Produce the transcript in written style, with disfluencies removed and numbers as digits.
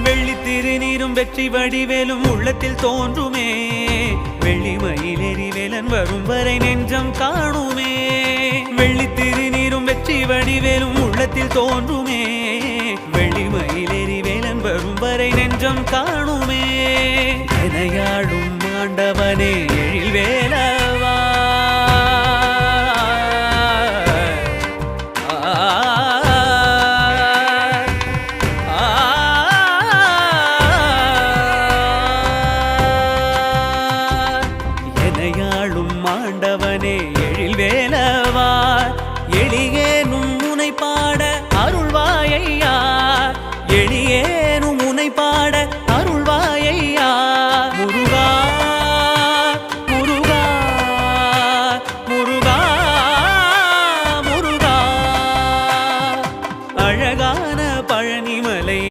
வெள்ளி திருநீரும் வெற்றி வடிவேலும் உள்ளத்தில் தோன்றுமே வெள்ளி மயிலேறி வேலன் வரும் வரை நெஞ்சம் காணுமே வெள்ளி திருநீரும் வெற்றி வடிவேலும் உள்ளத்தில் தோன்றுமே வெள்ளி மயிலேறி வேலன் வரும் வரை நெஞ்சம் காணுமே எனையாடும் ஆண்டவனே எழில் வேலா